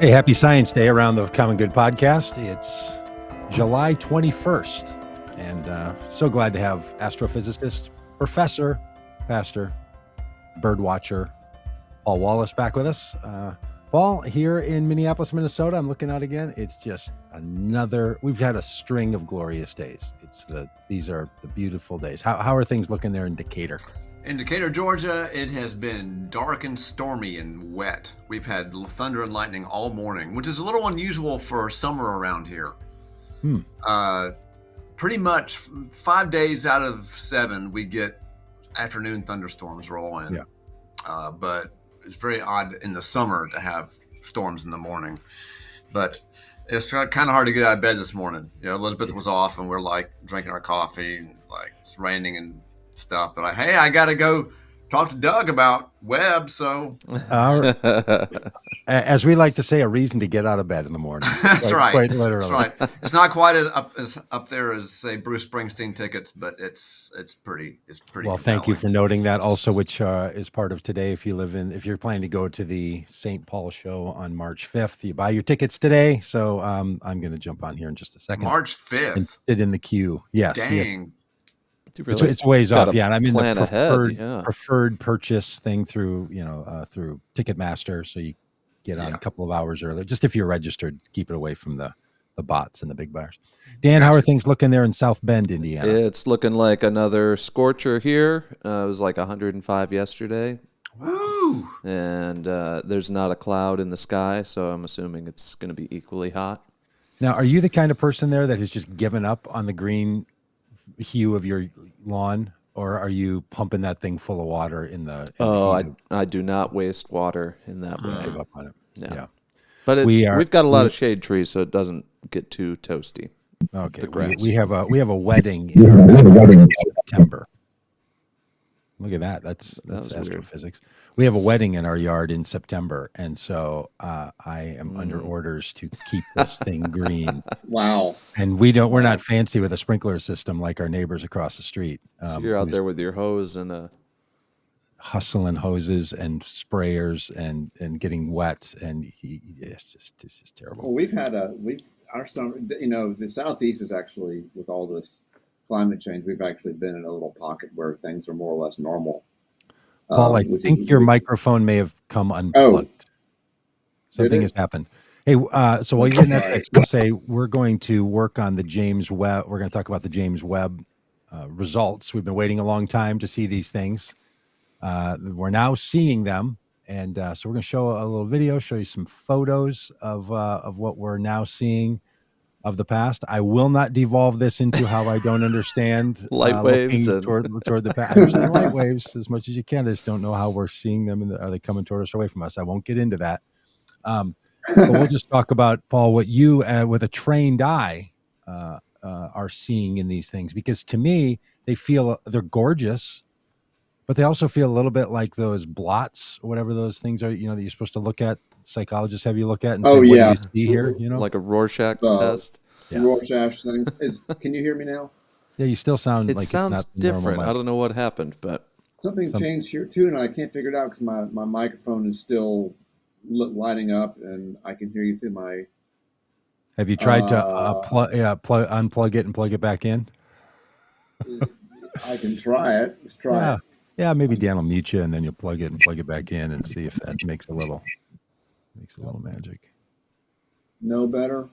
Hey, happy Science Day around the Common Good podcast. It's July 21st, and so glad to have astrophysicist, professor, pastor, birdwatcher, Paul Wallace back with us. Paul, here in Minneapolis, Minnesota, I'm looking out again. It's just we've had a string of glorious days. These are the beautiful days. How are things looking there in Decatur? In Decatur, Georgia, it has been dark and stormy and wet. We've had thunder and lightning all morning, which is a little unusual for summer around here. Pretty much 5 days out of 7, we get afternoon thunderstorms roll in. Yeah. But it's very odd in the summer to have storms in the morning. But it's kind of hard to get out of bed this morning. You know, Elizabeth was off, and we're like drinking our coffee, and like it's raining and stuff, but I got to go talk to Doug about Webb. So, as we like to say, a reason to get out of bed in the morning. That's right. Quite literally. That's right. It's not quite as up there as say Bruce Springsteen tickets, but it's pretty. Well, compelling. Thank you for noting that. Also, which is part of today. If you're planning to go to the St. Paul show on March 5th, you buy your tickets today. So I'm going to jump on here in just a second. March 5th. And sit in the queue. Yes. Dang. Yeah. It's ways off, yeah. I'm in the preferred purchase thing through Ticketmaster, so you get on a couple of hours early. Just if you're registered, keep it away from the bots and the big buyers. Dan, how are things looking there in South Bend, Indiana? It's looking like another scorcher here. It was like 105 yesterday. Woo! And there's not a cloud in the sky, so I'm assuming it's going to be equally hot. Now, are you the kind of person there that has just given up on the green hue of your lawn, or are you pumping that thing full of water in the I do not waste water in that way. Give up on it. Yeah. But we've got a lot of shade trees, so it doesn't get too toasty. Okay. We have a wedding in September. Look at that. That's astrophysics. Weird. We have a wedding in our yard in September, and so I am under orders to keep this thing green. Wow. And we're not fancy with a sprinkler system like our neighbors across the street. So you're out there with your hose and hustling hoses and sprayers and getting wet, and it's just terrible. Well, our summer, the Southeast is actually, with all this climate change, we've actually been in a little pocket where things are more or less normal. Paul, I think your microphone may have come unplugged. Something has happened. Hey, so while you're getting that fixed, we'll say we're going to work on the James Webb. We're going to talk about the James Webb results. We've been waiting a long time to see these things. We're now seeing them, and so we're going to show a little video, show you some photos of what we're now seeing of the past. I will not devolve this into how I don't understand light waves toward the past. I understand light waves as much as you can. I just don't know how we're seeing them, and are they coming toward us or away from us? I won't get into that. But we'll just talk about, Paul, what you, with a trained eye, are seeing in these things, because to me they're gorgeous, but they also feel a little bit like those blots or whatever those things are, that you're supposed to look at. Psychologists have you look at and say, what do you see here? Like a Rorschach test. Yeah. Rorschach things. Can you hear me now? Yeah, you still sound like sounds it's not different. I don't know what happened, but something changed here too, and I can't figure it out because my microphone is still lighting up, and I can hear you through my. Have you tried to unplug it and plug it back in? I can try it. Let's try it. Yeah, maybe Dan will mute you, and then you'll plug it and plug it back in and see if that makes a little magic. No better?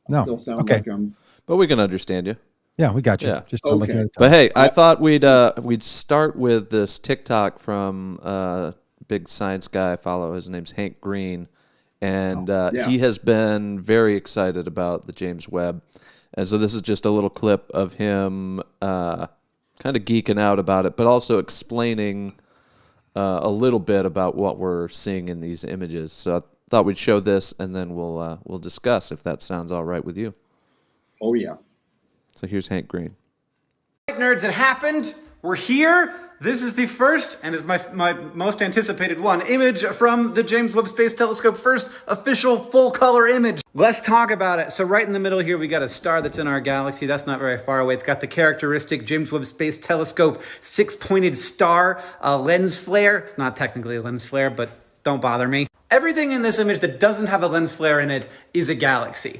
No. Still sound okay. Like I'm... But we can understand you. Yeah, we got you. Yeah. Just okay. But hey, I thought we'd start with this TikTok from a big science guy I follow. His name's Hank Green, and he has been very excited about the James Webb. And so this is just a little clip of him kind of geeking out about it, but also explaining a little bit about what we're seeing in these images. So I thought we'd show this, and then we'll discuss if that sounds all right with you. Oh, yeah. So here's Hank Green. Nerds, it happened. We're here. This is the first, and is my most anticipated one, image from the James Webb Space Telescope. First official full-color image. Let's talk about it. So right in the middle here, we got a star that's in our galaxy. That's not very far away. It's got the characteristic James Webb Space Telescope six-pointed star lens flare. It's not technically a lens flare, but don't bother me. Everything in this image that doesn't have a lens flare in it is a galaxy.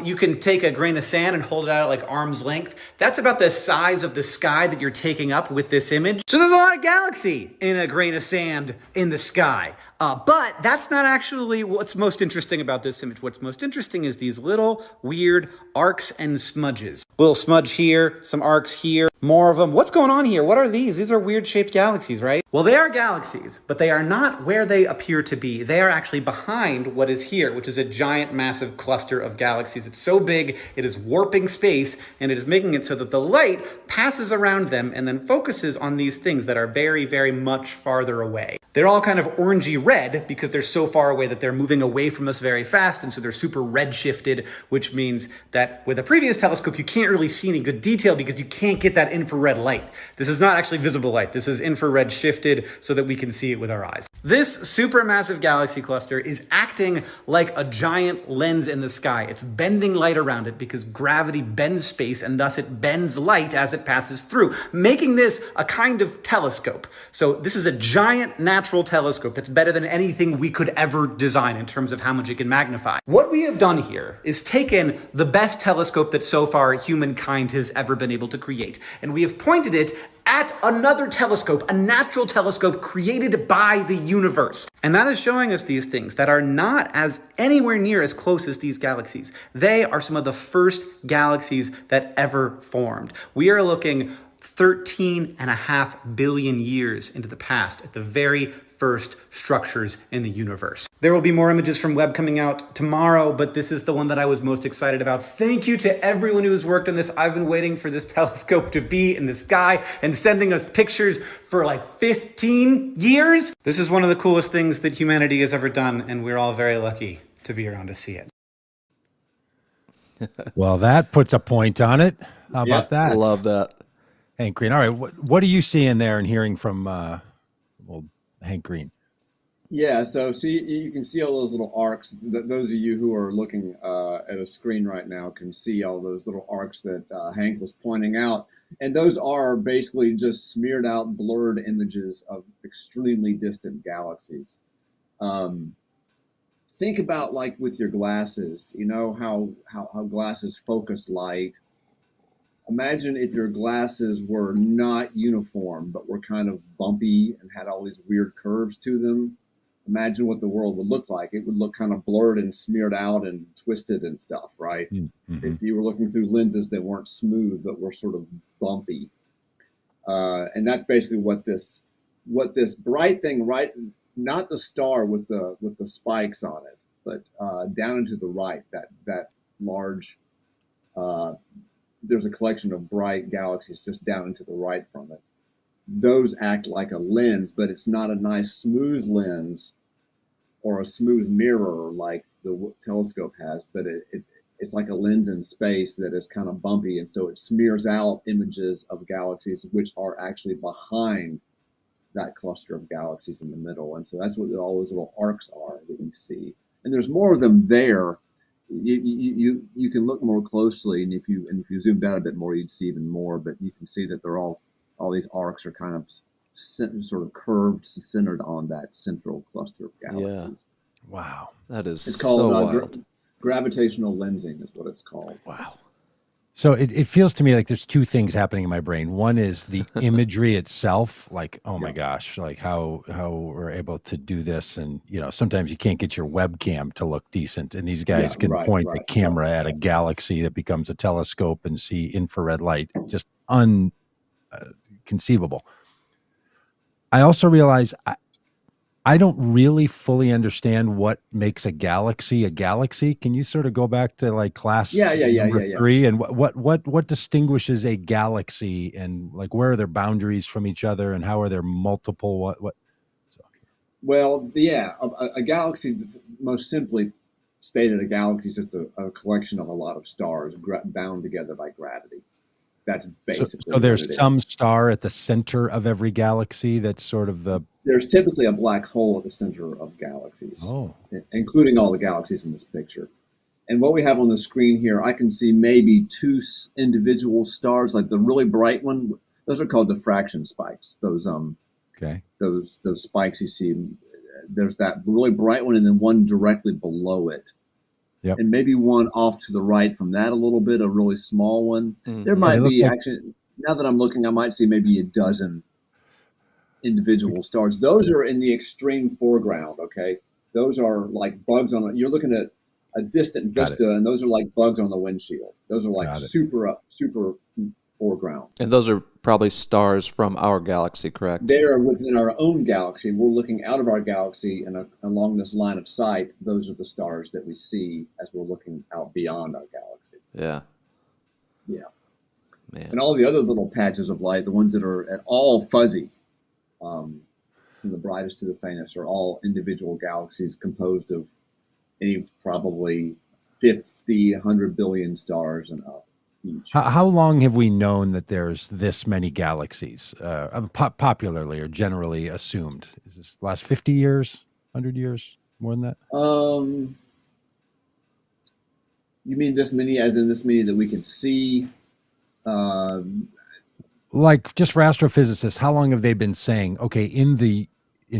You can take a grain of sand and hold it out at like arm's length. That's about the size of the sky that you're taking up with this image. So there's a lot of galaxy in a grain of sand in the sky. But that's not actually what's most interesting about this image. What's most interesting is these little weird arcs and smudges. Little smudge here, some arcs here, more of them. What's going on here? What are these? These are weird shaped galaxies, right? Well, they are galaxies, but they are not where they appear to be. They are actually behind what is here, which is a giant, massive cluster of galaxies. It's so big, it is warping space, and it is making it so that the light passes around them and then focuses on these things that are very, very much farther away. They're all kind of orangey red because they're so far away that they're moving away from us very fast, and so they're super red shifted, which means that with a previous telescope, you can't really see any good detail because you can't get that infrared light. This is not actually visible light. This is infrared shifted so that we can see it with our eyes. This supermassive galaxy cluster is acting like a giant lens in the sky. It's bending light around it because gravity bends space, and thus it bends light as it passes through, making this a kind of telescope. So this is a giant natural telescope that's better than anything we could ever design in terms of how much it can magnify. What we have done here is taken the best telescope that so far humankind has ever been able to create, and we have pointed it at another telescope, a natural telescope created by the universe. And that is showing us these things that are not as anywhere near as close as these galaxies. They are some of the first galaxies that ever formed. We are looking 13.5 billion years into the past at the very first structures in the universe. There will be more images from Webb coming out tomorrow, but this is the one that I was most excited about. Thank you to everyone who has worked on this. I've been waiting for this telescope to be in the sky and sending us pictures for like 15 years. This is one of the coolest things that humanity has ever done, and we're all very lucky to be around to see it. Well, that puts a point on it. How about that? I love that. Hank Green. All right. What are you seeing there and hearing from Hank Green? Yeah, so you can see all those little arcs. Those of you who are looking at a screen right now can see all those little arcs that Hank was pointing out. And those are basically just smeared out, blurred images of extremely distant galaxies. Think about like with your glasses, you know, how glasses focus light. Imagine if your glasses were not uniform, but were kind of bumpy and had all these weird curves to them. Imagine what the world would look like. It would look kind of blurred and smeared out and twisted and stuff, right? Mm-hmm. If you were looking through lenses that weren't smooth, but were sort of bumpy. And that's basically what this bright thing, right? Not the star with the spikes on it, but down and to the right, that large, there's a collection of bright galaxies just down and to the right from it. Those act like a lens, but it's not a nice smooth lens or a smooth mirror like the telescope has, but it's like a lens in space that is kind of bumpy, and so it smears out images of galaxies which are actually behind that cluster of galaxies in the middle. And so that's what all those little arcs are that you see. And there's more of them there. You can look more closely, and if you zoomed out a bit more, you'd see even more. But you can see that they're all these arcs are kind of sort of curved, centered on that central cluster of galaxies. Yeah. Wow, that is it's called so wild. Gravitational lensing is what it's called. Wow. So it feels to me like there's two things happening in my brain. One is the imagery itself, like, oh my gosh, like how we're able to do this. And, you know, sometimes you can't get your webcam to look decent. And these guys can point the camera at a galaxy that becomes a telescope and see infrared light. Just inconceivable. I also realize I don't really fully understand what makes a galaxy a galaxy. Can you sort of go back to like class number 3 and what distinguishes a galaxy, and like where are their boundaries from each other, and how are there multiple what? Well, yeah, a galaxy, most simply stated, a galaxy is just a collection of a lot of stars bound together by gravity. That's basically so there's some star at the center of every galaxy that's sort of the... There's typically a black hole at the center of galaxies, including all the galaxies in this picture. And what we have on the screen here, I can see maybe 2 individual stars, like the really bright one. Those are called diffraction spikes. Those spikes you see there's that really bright one, and then one directly below it. Yep. And maybe one off to the right from that a little bit, a really small one. Mm-hmm. There might be actually, now that I'm looking, I might see maybe a dozen individual stars. Those are in the extreme foreground, okay? Those are like bugs on you're looking at a distant vista, and those are like bugs on the windshield. Those are like super foreground. And those are probably stars from our galaxy, correct? They are within our own galaxy. We're looking out of our galaxy, and along this line of sight, those are the stars that we see as we're looking out beyond our galaxy. Yeah. Yeah. Man. And all the other little patches of light, the ones that are at all fuzzy, from the brightest to the faintest, are all individual galaxies composed of any probably 50, 100 billion stars and up. How long have we known that there's this many galaxies, popularly or generally assumed? Is this last 50 years, 100 years, more than that? You mean this many, as in this many that we can see? Like, just for astrophysicists, how long have they been saying, okay, in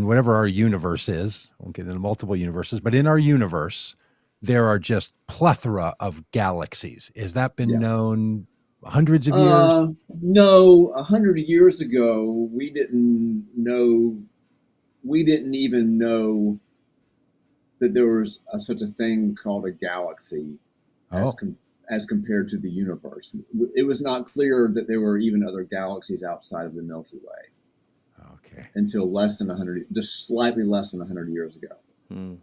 whatever our universe is, I won't get into multiple universes, but in our universe, there are just plethora of galaxies. Has that been known hundreds of years? No, 100 years ago, we didn't even know that there was such a thing called a galaxy as compared to the universe. It was not clear that there were even other galaxies outside of the Milky Way. Okay. Until just slightly less than 100 years ago. Hmm.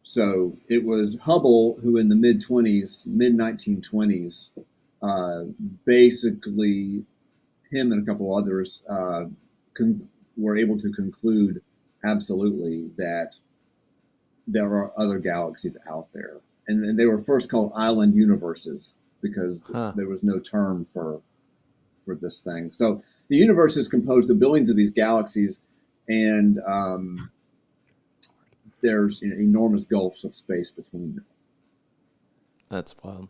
So it was Hubble who, in the mid 1920s, basically, him and a couple others were able to conclude absolutely that there are other galaxies out there. And they were first called island universes because there was no term for this thing. So the universe is composed of billions of these galaxies, and there's enormous gulfs of space between them. That's wild.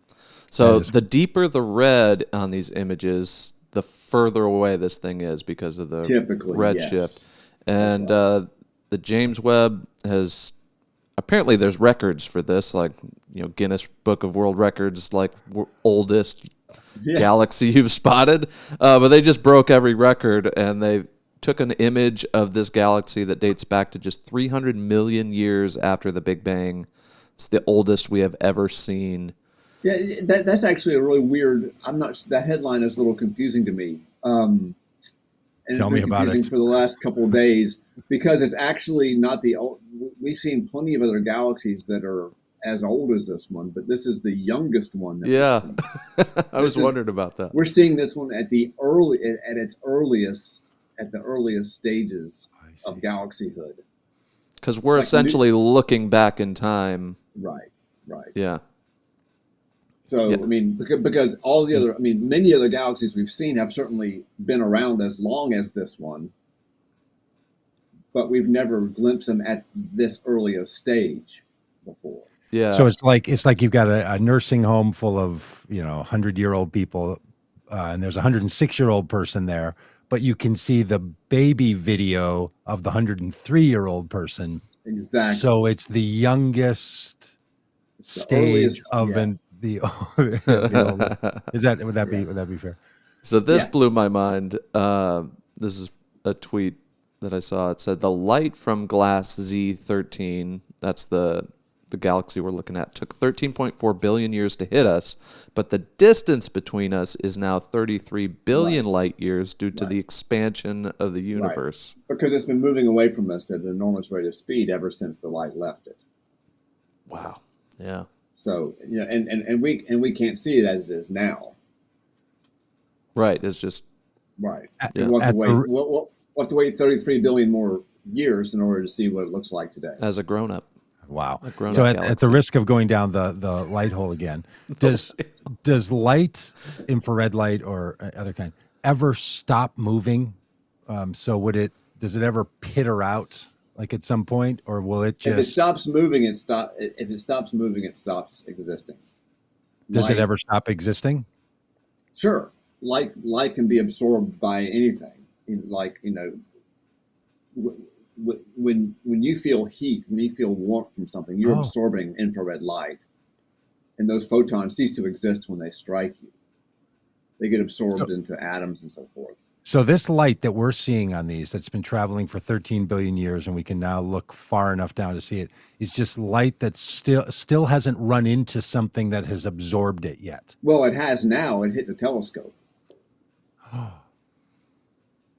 So the deeper the red on these images, the further away this thing is because of the redshift. Yes. And the James Webb has, apparently there's records for this, like, Guinness Book of World Records, like oldest galaxy you've spotted. But they just broke every record, and they took an image of this galaxy that dates back to just 300 million years after the Big Bang. It's the oldest we have ever seen. Yeah, that's actually a really weird. That headline is a little confusing to me. And Tell me about it. For the last couple of days, because it's actually not the old. We've seen plenty of other galaxies that are as old as this one, but this is the youngest one. I was wondering about that. We're seeing this one at the earliest stages of galaxyhood. Because we're essentially looking back in time. Right. Yeah. So, I mean, because all the other, many other galaxies we've seen have certainly been around as long as this one, but we've never glimpsed them at this earliest stage before. Yeah. So it's like you've got a nursing home full of 100-year-old people, and there's a 106-year-old person there, but you can see the baby video of the 103-year-old person. Exactly. So it's the youngest stage of the would that be fair? So this blew my mind. This is a tweet that I saw. It said the light from glass Z13, that's the galaxy we're looking at, took 13.4 billion years to hit us, but the distance between us is now 33 billion light years due to the expansion of the universe. Right. Because it's been moving away from us at an enormous rate of speed ever since the light left it. Wow. Yeah. So, and we can't see it as it is now. Right. It's just right. We'll have to wait 33 billion more years in order to see what it looks like today. As a grown-up. Wow. So at the risk of going down the light hole again, does light, infrared light or other kind, ever stop moving? So does it ever pitter out like at some point, or will it just? If it stops moving, it stops. If it stops moving, it stops existing. Does it ever stop existing? Sure. Light can be absorbed by anything. Like, when you feel heat, when you feel warmth from something, you're absorbing infrared light, and those photons cease to exist when they strike you. They get absorbed into atoms and so forth. So this light that we're seeing on these, that's been traveling for 13 billion years, and we can now look far enough down to see it, is just light that still hasn't run into something that has absorbed it yet. Well, it has now. It hit the telescope.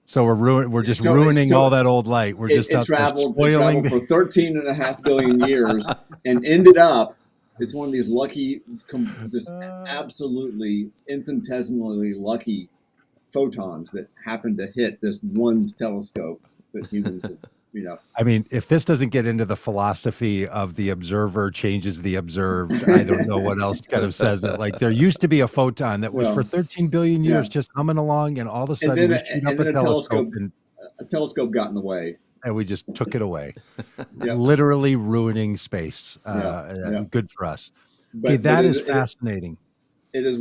So we're just ruining all that old light. We're just traveled for 13.5 billion years and ended up. It's one of these lucky, just absolutely infinitesimally lucky photons that happen to hit this one telescope that humans have, I mean, if this doesn't get into the philosophy of the observer changes the observed, I don't know what else kind of says it. Like, there used to be a photon that was for 13 billion years just humming along, and all of a sudden we shoot up a telescope, and a telescope got in the way. And we just took it away, literally ruining space. Good for us. Okay, that is fascinating. It is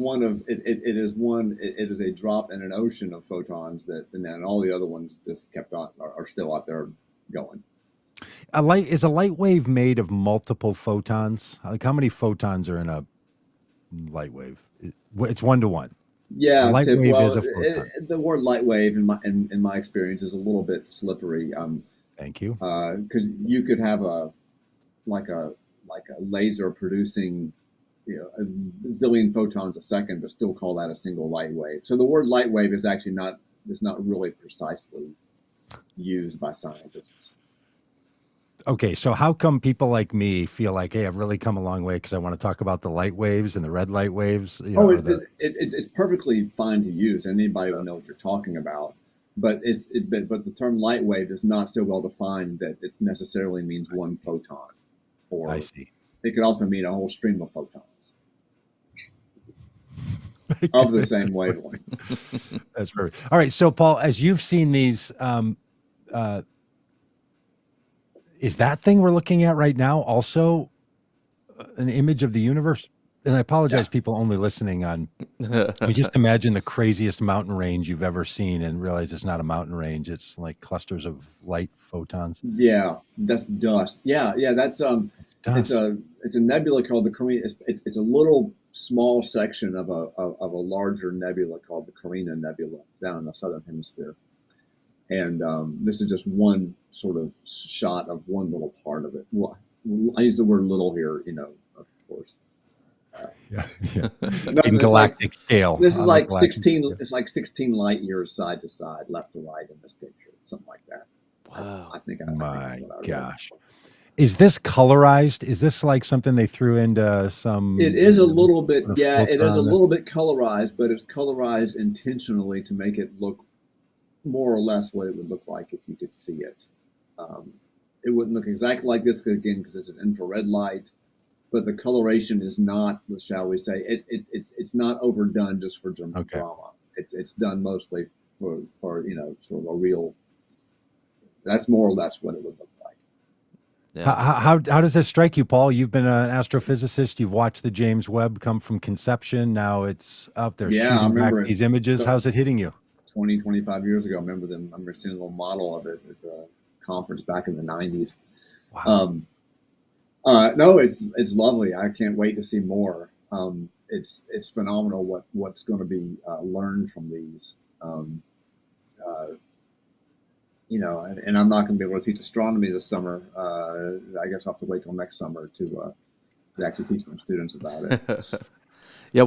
a drop in an ocean of photons and then all the other ones just are still out there going. Is a light wave made of multiple photons? Like, how many photons are in a light wave? It's 1 to 1. Yeah, a light wave is a photon. The word light wave, in my experience, is a little bit slippery. Thank you. Because you could have a laser producing a zillion photons a second, but still call that a single light wave. So the word light wave is actually not really precisely used by scientists. Okay, so how come people like me feel like, hey, I've really come a long way because I want to talk about the light waves and the red light waves? It's perfectly fine to use. Anybody will know what you're talking about. But but the term light wave is not so well defined that it necessarily means one photon. Or I see. It could also mean a whole stream of photons of the same wavelength. That's perfect. All right, so Paul, as you've seen these, is that thing we're looking at right now also an image of the universe? And I apologize, people only listening on. Just imagine the craziest mountain range you've ever seen, and realize it's not a mountain range; it's like clusters of light photons. Yeah, that's dust. Yeah, that's It's a nebula called the Carina. It's a little small section of a larger nebula called the Carina Nebula down in the southern hemisphere. And this is just one sort of shot of one little part of it. Well, I use the word "little" here, of course. In galactic scale. This is like 16. Scale. It's like 16 light years side to side, left to right in this picture, something like that. Wow! I think. My gosh. Is this colorized? Is this like something they threw into some? It is a little bit. Yeah, it is a little bit colorized, but it's colorized intentionally to make it look more or less what it would look like if you could see it. It wouldn't look exactly like this again because it's an infrared light, but the coloration is not, shall we say, it's not overdone just for drama. It's done mostly for sort of a real. That's more or less what it would look like. Yeah. How does this strike you, Paul? You've been an astrophysicist. You've watched the James Webb come from conception. Now it's up there shooting back these images. How's it hitting you? 20, 25 years ago, I remember seeing a little model of it at the conference back in the 90s. Wow. No, it's lovely. I can't wait to see more. It's phenomenal what's going to be learned from these. And I'm not going to be able to teach astronomy this summer. I guess I'll have to wait till next summer to actually teach my students about it. Yeah,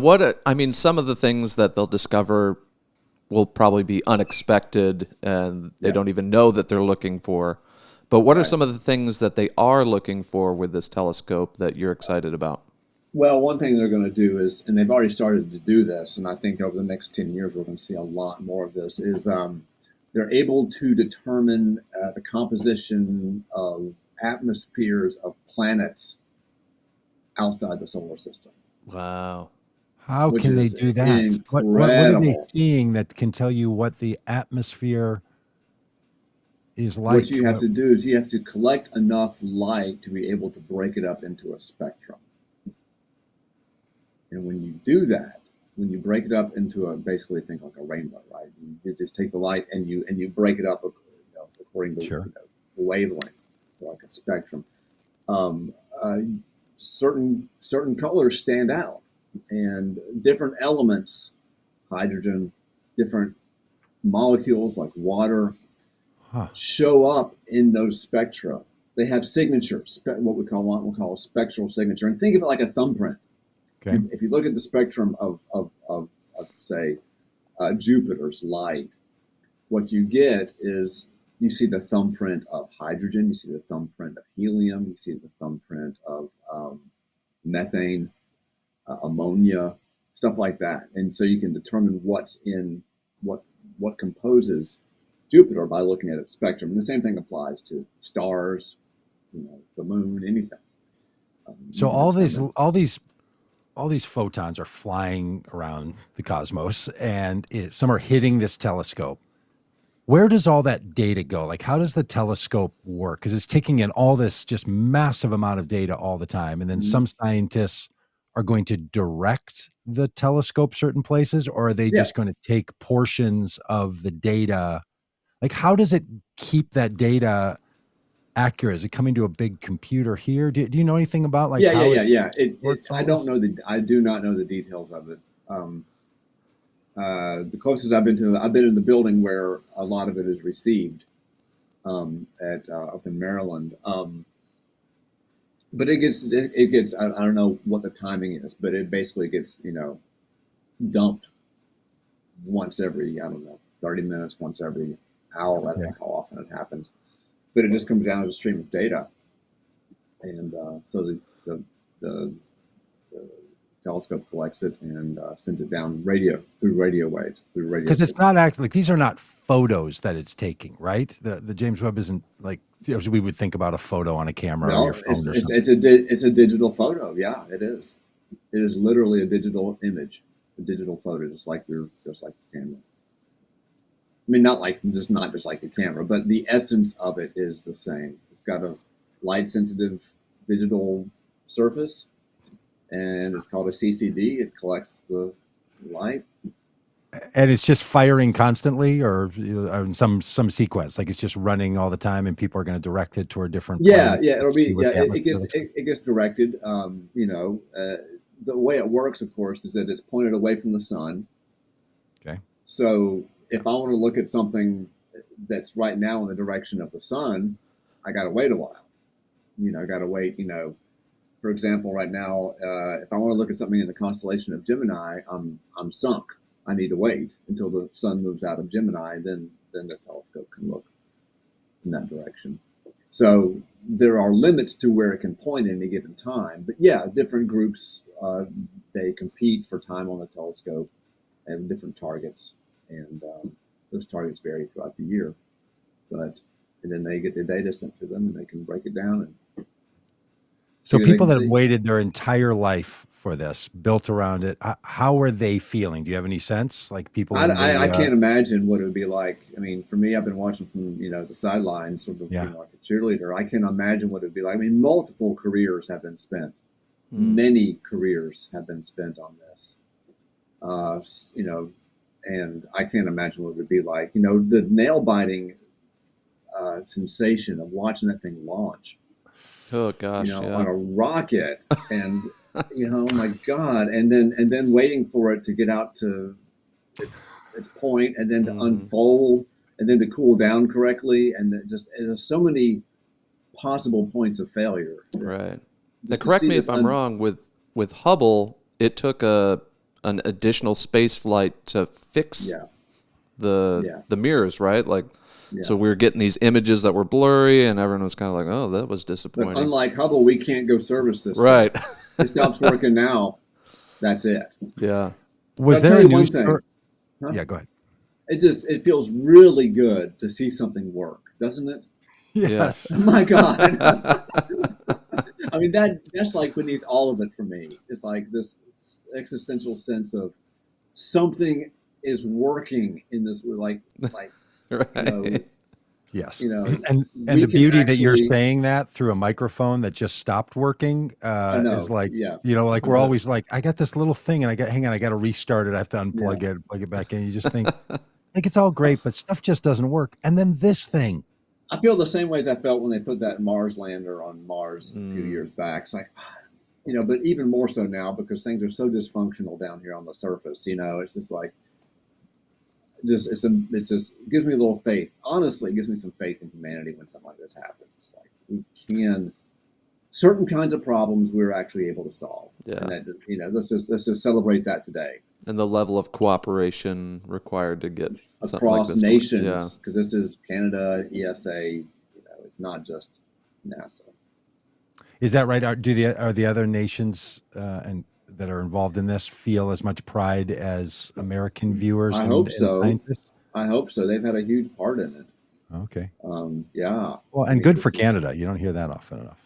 some of the things that they'll discover will probably be unexpected, and they don't even know that they're looking for. But what are some of the things that they are looking for with this telescope that you're excited about? Well, one thing they're going to do is, and they've already started to do this, and I think over the next 10 years we're going to see a lot more of this, is they're able to determine the composition of atmospheres of planets outside the solar system. Wow. How can they do that? What are they seeing that can tell you what the atmosphere is like? What you have to do is you have to collect enough light to be able to break it up into a spectrum. And when you do that, when you break it up into basically think like a rainbow, right? You just take the light and you break it up according to wavelength, so like a spectrum. Certain colors stand out, and different elements, hydrogen, different molecules like water, show up in those spectra. They have signatures, what we call a spectral signature, and think of it like a thumbprint. Okay. If you look at the spectrum of say Jupiter's light, what you get is you see the thumbprint of hydrogen, you see the thumbprint of helium, you see the thumbprint of methane, ammonia, stuff like that. And so you can determine what's in what composes Jupiter by looking at its spectrum. And the same thing applies to stars, the moon, anything. So all these photons are flying around the cosmos, and some are hitting this telescope. Where does all that data go? Like, how does the telescope work? Because it's taking in all this just massive amount of data all the time. And then some scientists are going to direct the telescope certain places, or are they just going to take portions of the data? Like, how does it keep that data accurate? Is it coming to a big computer here? Do you know anything about like? Yeah. I do not know the details of it. The closest I've been in the building where a lot of it is received, up in Maryland. But it gets I don't know what the timing is, but it basically gets dumped once every 30 minutes, once every hour. I don't know how often it happens, but it just comes down as a stream of data, and so the telescope collects it and sends it down through radio waves. Because it's not like these are not photos that it's taking, right? The James Webb isn't like we would think about a photo on a camera on your phone or something. It's a digital photo. Yeah, it is. It is literally a digital image, a digital photo, just like the camera. I mean, not just like the camera, but the essence of it is the same. It's got a light-sensitive digital surface, and it's called a CCD. It collects the light, and it's just firing constantly, or in some sequence, like it's just running all the time, and people are going to direct it toward different. It'll be it gets directed. The way it works, of course, is that it's pointed away from the sun. Okay. So if I want to look at something that's right now in the direction of the sun, I got to wait a while. I got to wait. For example, right now, if I want to look at something in the constellation of Gemini, I'm sunk. I need to wait until the sun moves out of Gemini, and then the telescope can look in that direction. So there are limits to where it can point at any given time. But yeah, different groups, they compete for time on the telescope and different targets. And those targets vary throughout the year. And then they get the data sent to them, and they can break it down. And so people that have waited their entire life for this, built around it, how are they feeling? Do you have any sense? Like people, I can't imagine what it would be like. I mean, for me, I've been watching from the sidelines, sort of like a cheerleader. I can't imagine what it would be like. I mean, multiple careers have been spent. Many careers have been spent on this. And I can't imagine what it would be like. The nail biting sensation of watching that thing launch. Oh gosh! On a rocket, and oh my God, and then waiting for it to get out to its point, and then to unfold, and then to cool down correctly, and there's so many possible points of failure. Right. Now, correct me if I'm wrong. With Hubble, it took an additional space flight to fix the mirrors, right? So we were getting these images that were blurry, and everyone was kind of like, "Oh, that was disappointing." But unlike Hubble, we can't go service this. Right. It stops working now. That's it. Yeah. Was there a news story? Huh? Yeah, go ahead. It feels really good to see something work, doesn't it? Yes. Oh my God. I mean, that's like beneath all of it for me. It's like this existential sense of something is working in this, like right. Yes. And the beauty that you're saying that through a microphone that just stopped working is like, like we're always like, I got this little thing and I got to restart it. I have to unplug it, plug it back in. You just think like it's all great, but stuff just doesn't work. And then this thing I feel the same way as I felt when they put that Mars lander on Mars a few years back. It's like, but even more so now because things are so dysfunctional down here on the surface. It's just like, it's just gives me a little faith. Honestly, it gives me some faith in humanity when something like this happens. It's like certain kinds of problems we're actually able to solve. Yeah. And that, let's just celebrate that today. And the level of cooperation required to get across like this nations, because this is Canada, ESA. It's not just NASA. Is that right? Are the other nations and that are involved in this feel as much pride as American viewers? I hope so. Scientists? I hope so. They've had a huge part in it. Okay. Yeah. Well, and good for Canada. You don't hear that often enough.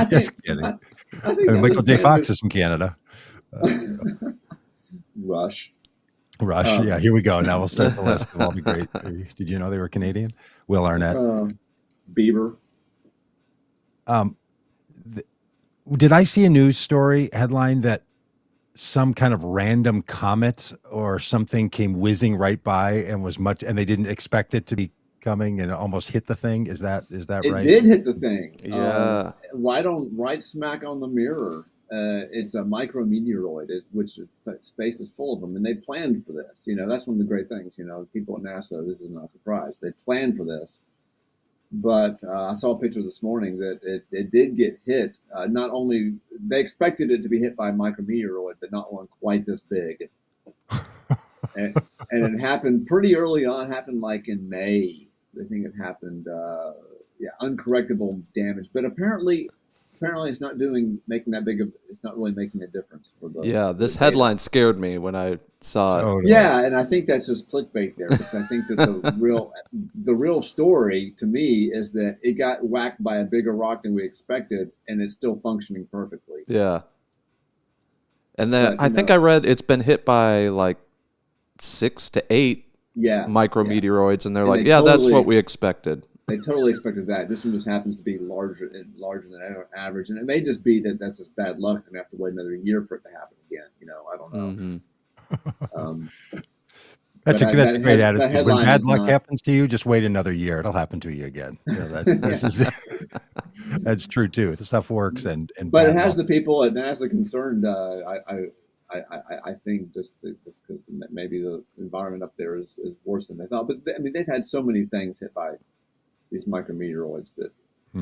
Just kidding. Michael J. Fox is from Canada. Rush. Yeah, here we go. Now we'll start the list of all the great. Did you know they were Canadian? Will Arnett. Bieber. Did I see a news story headline that some kind of random comet or something came whizzing right by and and they didn't expect it to be coming and it almost hit the thing? Is that right? It did hit the thing. Yeah. Right smack on the mirror. It's a micrometeoroid, which space is full of them, and they planned for this. That's one of the great things. People at NASA, this is not a surprise. They planned for this, but I saw a picture this morning that it did get hit. Not only they expected it to be hit by a micrometeoroid, but not one quite this big. and it happened pretty early on. It happened like in May. I think it happened. Uncorrectable damage, but apparently it's not making that big of. It's not really making a difference for the. Yeah, this headline scared me when I saw it. Totally. Yeah, and I think that's just clickbait there, because I think that the real story to me is that it got whacked by a bigger rock than we expected, and it's still functioning perfectly. Yeah, and then I think I read it's been hit by like 6 to 8 micrometeoroids, and they're like, that's what we expected. They totally expected that. This one just happens to be larger than average, and it may just be that that's just bad luck, and we have to wait another year for it to happen again. I don't know. Mm-hmm. That's a great attitude. When bad luck happens to you, just wait another year; it'll happen to you again. That's true too. The stuff works, but it has the people at NASA concerned. I think just because maybe the environment up there is worse than they thought. But they've had so many things hit by these micrometeoroids that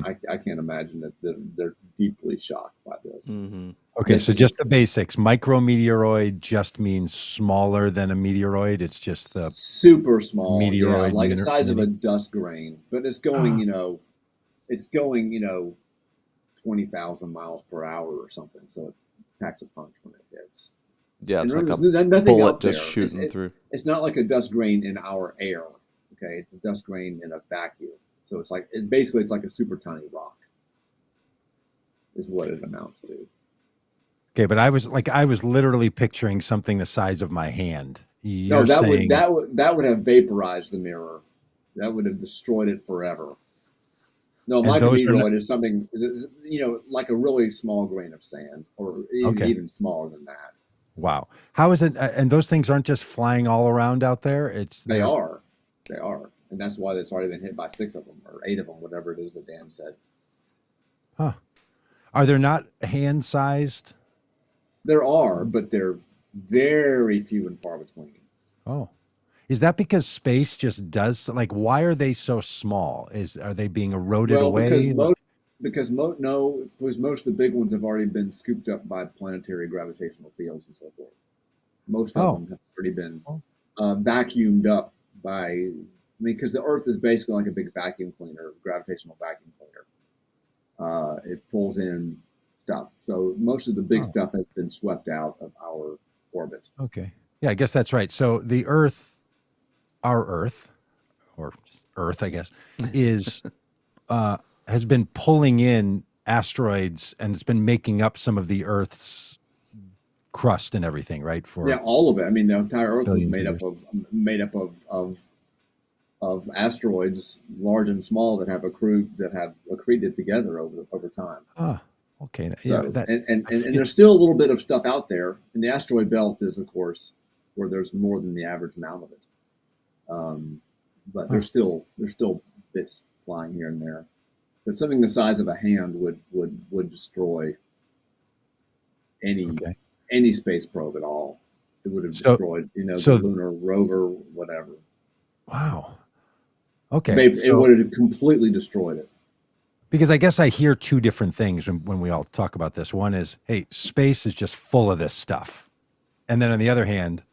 I can't imagine that they're deeply shocked by this. Mm-hmm. Okay, so just the basics. Micrometeoroid just means smaller than a meteoroid. It's just the super small meteoroid, like the size of a dust grain, but it's going, it's going, 20,000 miles per hour or something. So it packs a punch when it hits. Yeah, it's remember, like a bullet just shooting through. It's not like a dust grain in our air. Okay, it's a dust grain in a vacuum. So it's like it's like a super tiny rock, is what it amounts to. Okay, but I was literally picturing something the size of my hand. That would have vaporized the mirror. That would have destroyed it forever. No, micrometeoroid is something, like a really small grain of sand, or even smaller than that. Wow, how is it? And those things aren't just flying all around out there. They are. And that's why it's already been hit by 6 of them or 8 of them, whatever it is that Dan said. Huh. Are there not hand-sized? There are, but they're very few and far between. Oh. Is that because space just does, why are they so small? Are they being eroded away? Because most of the big ones have already been scooped up by planetary gravitational fields and so forth. Most of them have already been vacuumed up by... because the Earth is basically like a big vacuum cleaner, gravitational vacuum cleaner. It pulls in stuff. So most of the big stuff has been swept out of our orbit. Okay. Yeah, I guess that's right. So the Earth, our Earth, or just Earth, I guess, is has been pulling in asteroids, and it's been making up some of the Earth's crust and everything, right? All of it. The entire Earth was made up of asteroids, large and small, that have accreted together over time. Okay. And there's still a little bit of stuff out there, and the asteroid belt is, of course, where there's more than the average amount of it. but there's still bits flying here and there. But something the size of a hand would destroy any space probe at all. It would have destroyed, the lunar rover, whatever. Wow. Okay. It would have completely destroyed it. Because I guess I hear two different things when we all talk about this. One is, hey, space is just full of this stuff. And then on the other hand,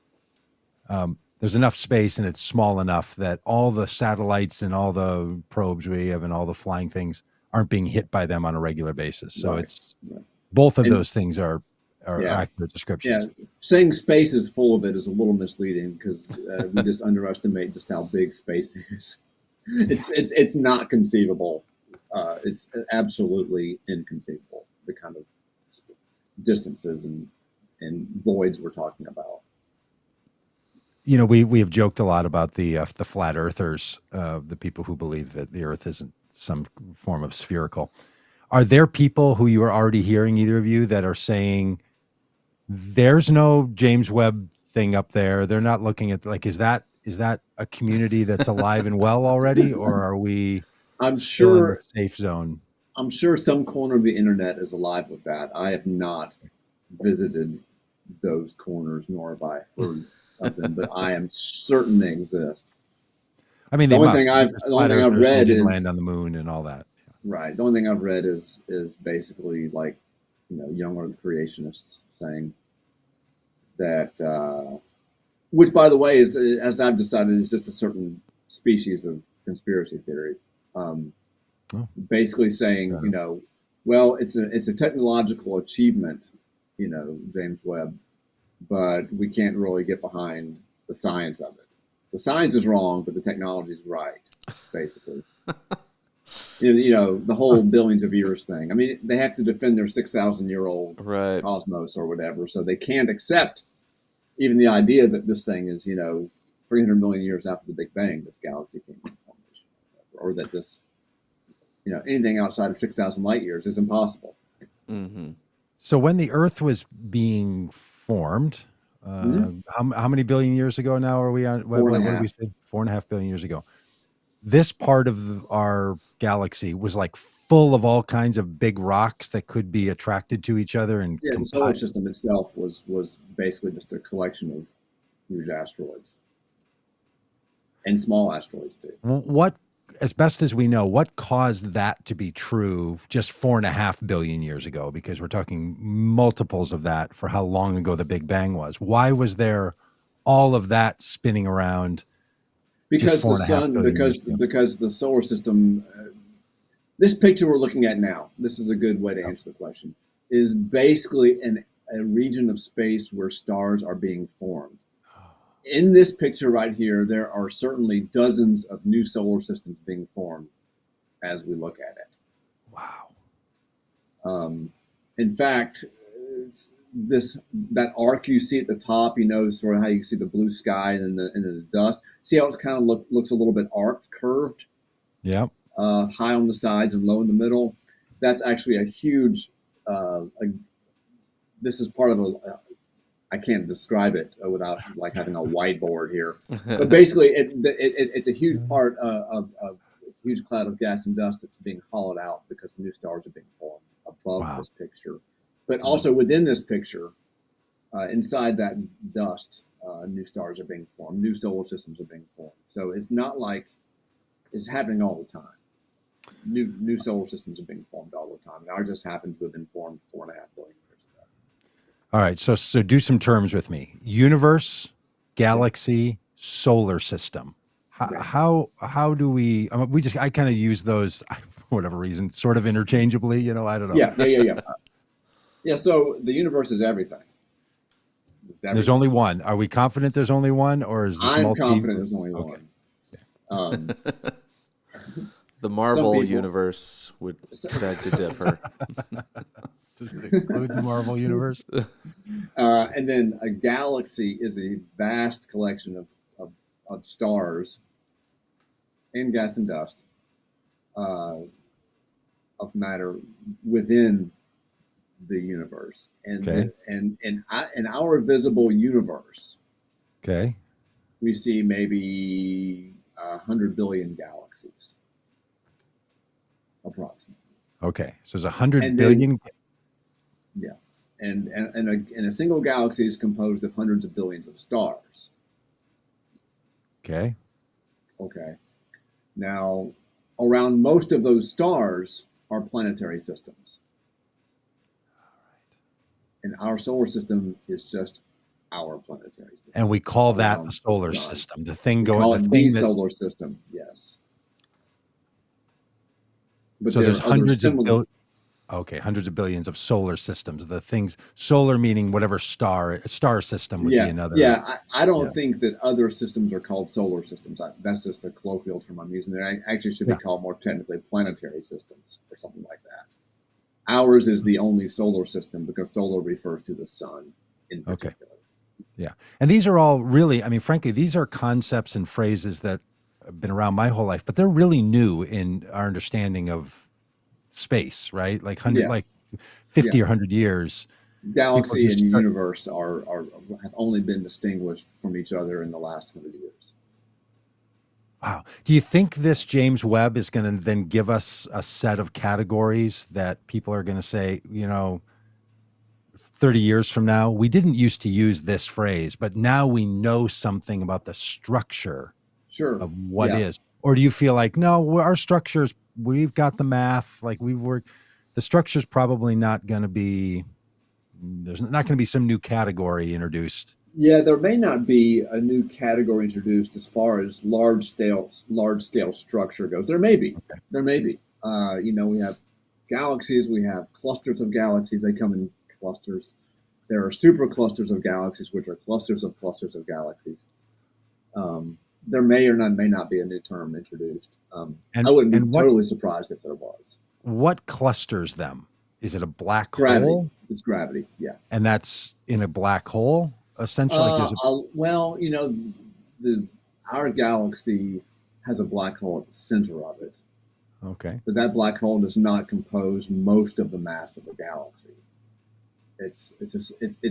there's enough space and it's small enough that all the satellites and all the probes we have and all the flying things aren't being hit by them on a regular basis. So it's both of those things are accurate descriptions. Yeah, saying space is full of it is a little misleading because we just underestimate just how big space is. It's not conceivable. It's absolutely inconceivable, the kind of distances and voids we're talking about. We have joked a lot about the flat earthers, the people who believe that the Earth isn't some form of spherical. Are there people who you are already hearing, either of you, that are saying there's no James Webb thing up there? They're not looking at, like, is that a community that's alive and well already, or are we? I'm sure in the safe zone. I'm sure some corner of the internet is alive with that. I have not visited those corners, nor have I heard of them, but I am certain they exist. I mean, the only thing I've read is land on the moon and all that. Right. The only thing I've read is basically like, young Earth creationists saying that, which, by the way, is, as I've decided, is just a certain species of conspiracy theory. Basically saying, well, it's a technological achievement, James Webb, but we can't really get behind the science of it. The science is wrong, but the technology is right, basically. The whole billions of years thing. I mean, they have to defend their 6,000-year-old cosmos or whatever, so they can't accept even the idea that this thing is, 300 million years after the Big Bang, this galaxy came into formation, or that this, anything outside of 6,000 light years is impossible. Mm-hmm. So when the Earth was being formed, how many billion years ago now are we on? What did we say? 4.5 billion years ago. This part of our galaxy was like full of all kinds of big rocks that could be attracted to each other. And the solar system itself was basically just a collection of huge asteroids and small asteroids too. What, as best as we know, what caused that to be true just 4.5 billion years ago? Because we're talking multiples of that for how long ago the Big Bang was. Why was there all of that spinning around? Because the sun, because the solar system, this picture we're looking at now, this is a good way to answer the question, is basically a region of space where stars are being formed. In this picture right here, there are certainly dozens of new solar systems being formed as we look at it. Wow. In fact, that arc you see at the top, sort of how you see the blue sky and the dust. See how it's kind of looks a little bit arced, curved? Yeah. High on the sides and low in the middle. That's actually a huge. This is part of I can't describe it without like having a whiteboard here. But basically, it's a huge part of a huge cloud of gas and dust that's being hollowed out because new stars are being formed above this picture. But also within this picture, inside that dust, new stars are being formed, new solar systems are being formed. So it's not like it's happening all the time. New solar systems are being formed all the time. And ours just happened to have been formed 4.5 billion years ago. All right, so do some terms with me. Universe, galaxy, solar system. How do we? I kind of use those for whatever reason, sort of interchangeably. I don't know. Yeah. Yeah, so the universe is everything. There's only one. Are we confident there's only one, or is this I'm confident there's only one. The Marvel universe would beg to differ. Does it include the Marvel universe? And then a galaxy is a vast collection of stars and gas and dust of matter within the universe, and in our visible universe, we see maybe 100 billion galaxies, approximately. Okay, so there's 100 billion. Yeah, and a single galaxy is composed of hundreds of billions of stars. Okay. Okay. Now, around most of those stars are planetary systems. And our solar system is just our planetary system. And we call that the solar system. The thing solar system, yes. But so there's hundreds of hundreds of billions of solar systems. The things, solar meaning whatever star system would be another. Yeah, I don't think that other systems are called solar systems. That's just a colloquial term I'm using. They actually should be called more technically planetary systems or something like that. Ours is the only solar system because solar refers to the sun in particular. Yeah. And these are all really, I mean, frankly, these are concepts and phrases that have been around my whole life, but they're really new in our understanding of space, right? Like 50 or 100 years. Galaxy and universe have only been distinguished from each other in the last 100 years. Wow. Do you think this James Webb is going to then give us a set of categories that people are going to say, 30 years from now, we didn't used to use this phrase, but now we know something about the structure of what is? Or do you feel like, no, our structures, we've got the math, like the structure's probably not going to be, there's not going to be some new category introduced. Yeah, there may not be a new category introduced as far as large scale structure goes. There may be. Okay. There may be. We have galaxies. We have clusters of galaxies. They come in clusters. There are superclusters of galaxies, which are clusters of galaxies. There may or may not be a new term introduced. I wouldn't be totally surprised if there was. What clusters them? Is it a black hole? It's gravity, yeah. And that's in a black hole? Essentially, our galaxy has a black hole at the center of it. Okay. But that black hole does not compose most of the mass of the galaxy. It's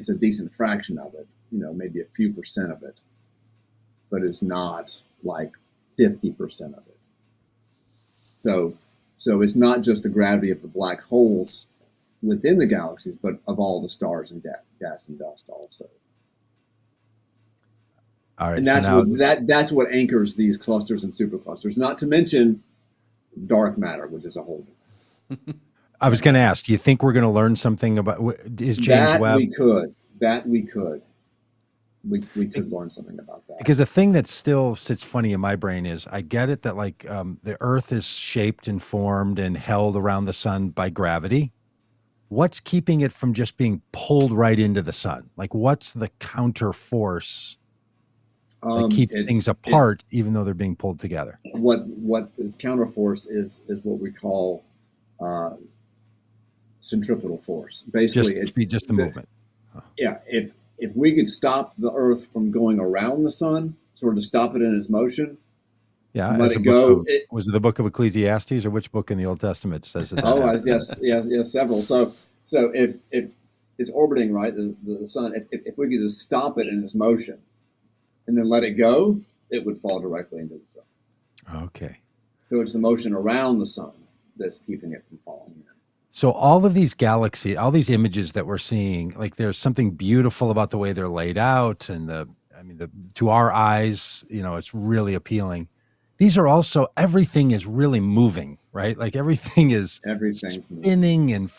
a decent fraction of it, maybe a few percent of it, but it's not like 50% of it. So it's not just the gravity of the black holes within the galaxies, but of all the stars and gas and dust also. All right, and that's what anchors these clusters and superclusters. Not to mention dark matter, which is a whole. I was going to ask. Do you think we're going to learn something about is James Webb? We could learn something about that. Because the thing that still sits funny in my brain is I get it that the Earth is shaped and formed and held around the sun by gravity. What's keeping it from just being pulled right into the sun? Like, what's the counter force that keeps things apart, even though they're being pulled together? What is counterforce is what we call centripetal force. Basically, it's just the movement. Huh. Yeah, if we could stop the Earth from going around the sun, sort of stop it in its motion, let it go. Was it the book of Ecclesiastes, or which book in the Old Testament says it? Yes, several. So if it's orbiting right the sun, if we could just stop it in its motion, and then let it go, it would fall directly into the sun. Okay. So it's the motion around the sun that's keeping it from falling in. So all of these galaxies, all these images that we're seeing, like there's something beautiful about the way they're laid out, and to our eyes, it's really appealing. These are also, everything is really moving, right? Like everything's spinning and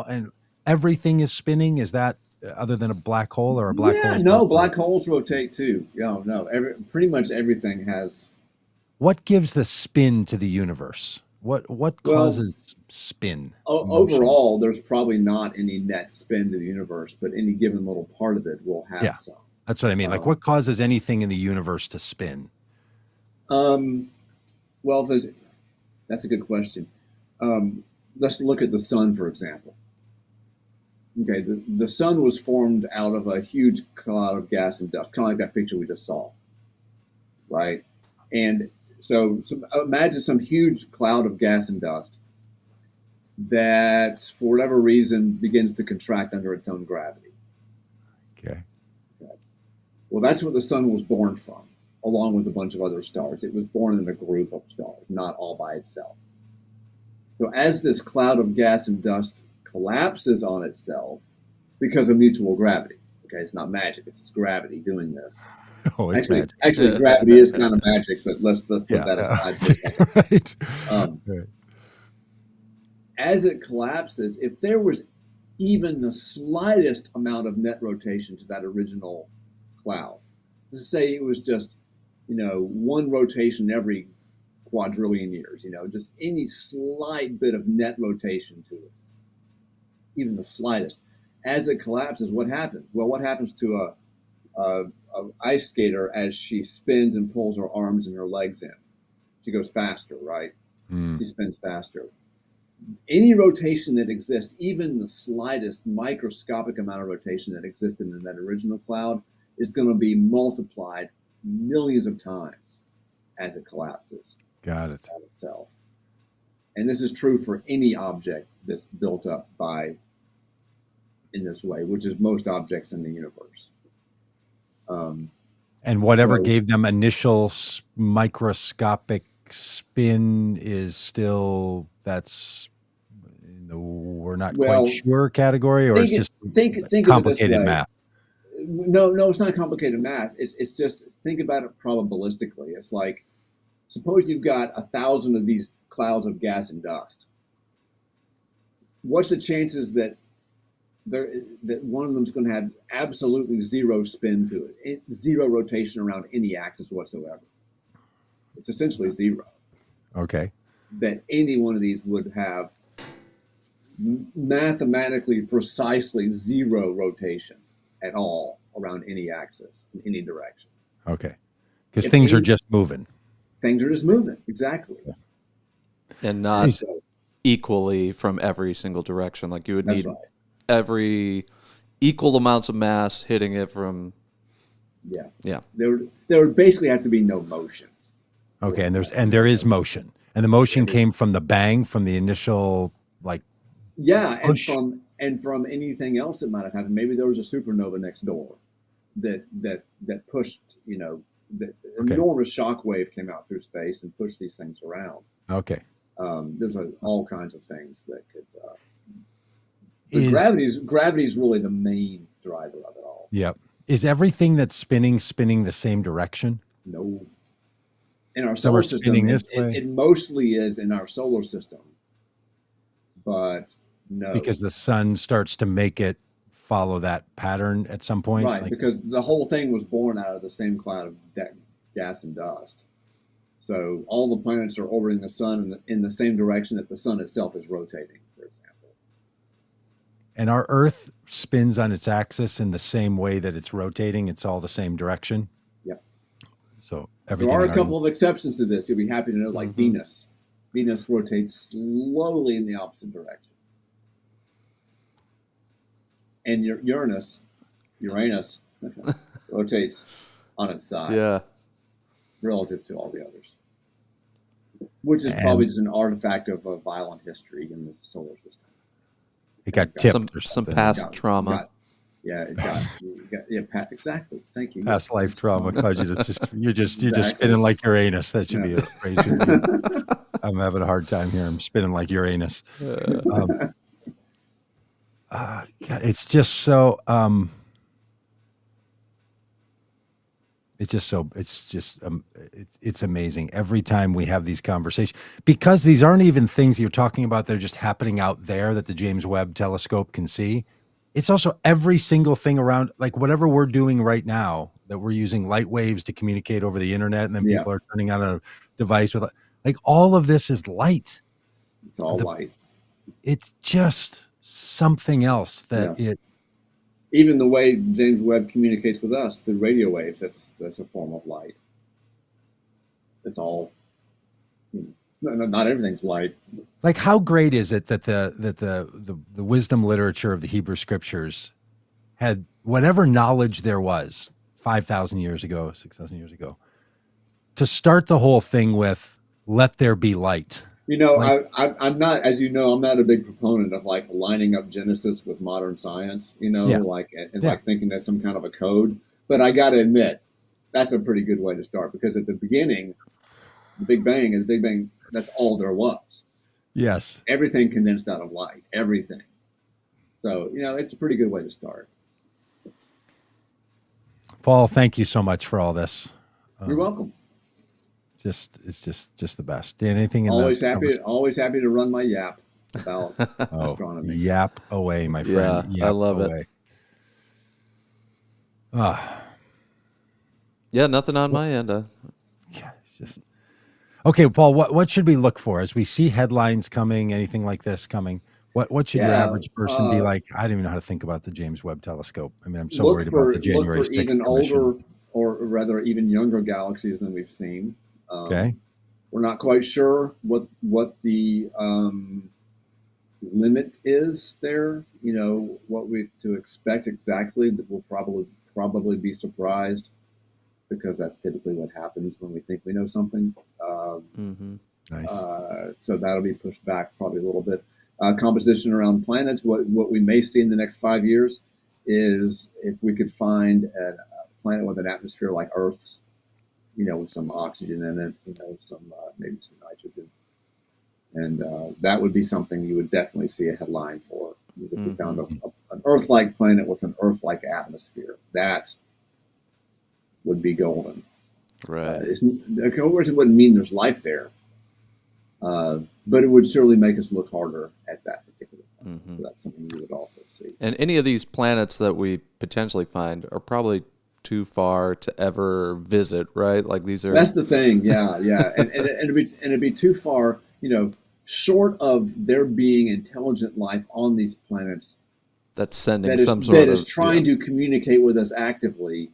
and everything is spinning. Is that other than a black hole or a black hole? No, black holes rotate too. No, pretty much everything has. What gives the spin to the universe? What causes spin? Overall, there's probably not any net spin to the universe, but any given little part of it will have some. That's what I mean. Like, what causes anything in the universe to spin? Well, that's a good question. Let's look at the sun, for example. Okay, the sun was formed out of a huge cloud of gas and dust, kind of like that picture we just saw, right? And so imagine some huge cloud of gas and dust that, for whatever reason, begins to contract under its own gravity. Okay. Well, that's what the sun was born from. along with a bunch of other stars. It was born in a group of stars, not all by itself. So as this cloud of gas and dust collapses on itself because of mutual gravity, okay, it's not magic, it's gravity doing this. Oh, it's actually, magic. Actually, gravity is kind of magic, but let's put that aside for a second. Right. As it collapses, if there was even the slightest amount of net rotation to that original cloud, to say it was just, one rotation every quadrillion years, just any slight bit of net rotation to it, even the slightest, as it collapses, what happens? Well, what happens to a ice skater as she spins and pulls her arms and her legs in? She goes faster, right? She spins faster. Any rotation that exists, even the slightest microscopic amount of rotation that existed in that original cloud, is going to be multiplied millions of times as it collapses. Got it. Itself. And this is true for any object that's built up in this way, which is most objects in the universe. And whatever gave them initial microscopic spin is still, that's we're not quite sure category, or it's just think complicated math. No, it's not complicated math. It's just, think about it probabilistically. It's like, suppose you've got 1,000 of these clouds of gas and dust. What's the chances that one of them is going to have absolutely zero spin to it, zero rotation around any axis whatsoever? It's essentially zero. Okay. That any one of these would have mathematically precisely zero rotation at all around any axis in any direction. Okay. Because things are just moving. Things are just moving, exactly. And not equally from every single direction. Like you would need every equal amounts of mass hitting it from. Yeah. There would basically have to be no motion. Okay, and there is motion. And the motion came from the bang, from the initial push. and from anything else that might have happened. Maybe there was a supernova next door that pushed, enormous shock wave came out through space and pushed these things around. Okay. There's all kinds of things that could. Gravity is really the main driver of it all. Yep. Is everything that's spinning the same direction? No. In our solar system, it mostly is in our solar system, but no. Because the sun starts to make it follow that pattern at some point? Right, because the whole thing was born out of the same cloud of gas and dust. So all the planets are orbiting the sun in the same direction that the sun itself is rotating, for example. And our Earth spins on its axis in the same way that it's rotating. It's all the same direction? Yep. So everything. There are a couple of exceptions to this. You'll be happy to know, like Venus. Venus rotates slowly in the opposite direction. And Uranus rotates on its side. Yeah. Relative to all the others. Which is probably just an artifact of a violent history in the solar system. It got tipped some past trauma. Exactly. Thank you. Past life trauma. You're just spinning like Uranus. That should be a phrase. I'm having a hard time here. I'm spinning like Uranus. It's just so. It's amazing every time we have these conversations, because these aren't even things you're talking about that are just happening out there that the James Webb Telescope can see. It's also every single thing around, like whatever we're doing right now, that we're using light waves to communicate over the internet, and then people are turning on a device with, like, all of this is light. It's all light. It's just something else that even the way James Webb communicates with us through radio waves, that's a form of light. It's all, not everything's light. Like, how great is it that the wisdom literature of the Hebrew Scriptures had whatever knowledge there was 5,000 years ago, 6,000 years ago, to start the whole thing with "Let there be light." I'm not, as you know, I'm not a big proponent of like lining up Genesis with modern science, like thinking that's some kind of a code. But I got to admit, that's a pretty good way to start, because at the beginning, the Big Bang, that's all there was. Yes. Everything condensed out of light, everything. So, it's a pretty good way to start. Paul, thank you so much for all this. You're welcome. It's just the best. Dan, anything always happy to run my yap about astronomy. Yap away, my friend. Yeah, I love it. Yeah, nothing on my end. Yeah, it's just okay, Paul. What should we look for as we see headlines coming? Anything like this coming? What should your average person be like? I don't even know how to think about the James Webb Telescope. I mean, I'm so worried about the January 6th even mission. older, or rather, even younger galaxies than we've seen. Okay. We're not quite sure what the limit is there. What we to expect exactly. That we'll probably be surprised, because that's typically what happens when we think we know something. Nice. So that'll be pushed back probably a little bit. Composition around planets. What we may see in the next 5 years is if we could find a planet with an atmosphere like Earth's, with some oxygen in it, some maybe some nitrogen, and that would be something you would definitely see a headline for. If we found an Earth-like planet with an Earth-like atmosphere, that would be golden. Right. Of course, it wouldn't mean there's life there, but it would surely make us look harder at that particular planet. So that's something you would also see. And any of these planets that we potentially find are probably too far to ever visit, right? Like these are. That's the thing, yeah, and it'd be too far, short of there being intelligent life on these planets. That's sending that is trying to communicate with us actively.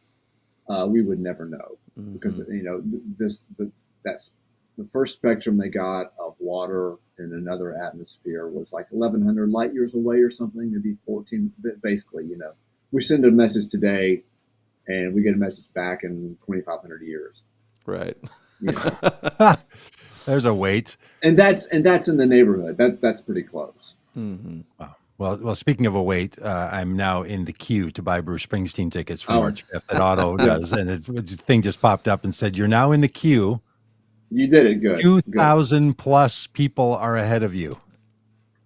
We would never know, because that's the first spectrum they got of water in another atmosphere was like 1,100 light years away or something. Maybe 14. Basically, we send a message today, and we get a message back in 2,500 years. Right. There's a wait, and that's in the neighborhood. That's pretty close. Wow. Well, speaking of a wait, I'm now in the queue to buy Bruce Springsteen tickets for March 5th that Otto does. And the thing just popped up and said, you're now in the queue. You did it good. 2,000 plus people are ahead of you.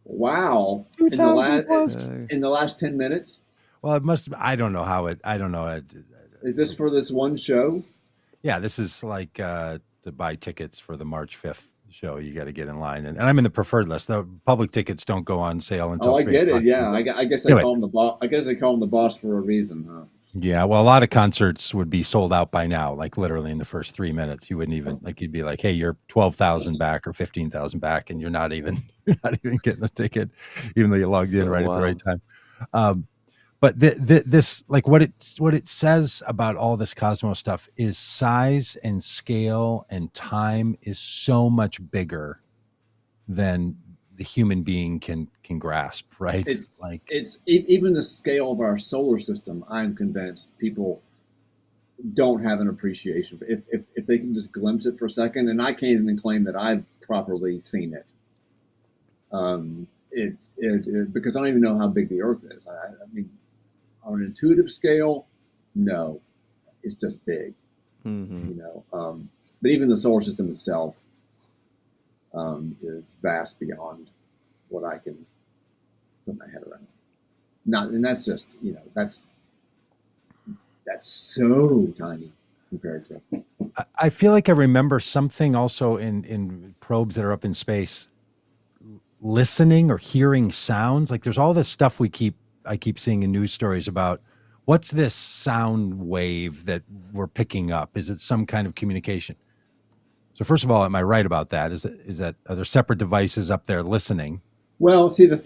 Wow. 2,000 plus? In the last 10 minutes? Well, it must, I don't know. Is this for this one show? Yeah, this is like to buy tickets for the March 5th show. You got to get in line, and I'm in the preferred list. The public tickets don't go on sale until. Oh, I get it. Yeah, I guess they call him the boss. I guess they call him the boss for a reason, huh? Yeah, well, a lot of concerts would be sold out by now. Like literally in the first 3 minutes, you wouldn't even you'd be like, "Hey, you're 12,000 back or 15,000 back," and you're not even getting a ticket, even though you logged in right at the right time. But this, like what it says about all this cosmos stuff is size and scale and time is so much bigger than the human being can grasp, right? It's even the scale of our solar system. I'm convinced people don't have an appreciation for if they can just glimpse it for a second. And I can't even claim that I've properly seen it. Because I don't even know how big the Earth is. I mean, on an intuitive scale, no, it's just big. But even the solar system itself is vast beyond what I can put my head around. And that's just that's so tiny compared to. I feel like I remember something also in probes that are up in space, listening or hearing sounds. Like there's all this stuff I keep seeing in news stories about what's this sound wave that we're picking up? Is it some kind of communication? So first of all, am I right about that? Is that are there separate devices up there listening? Well, see, the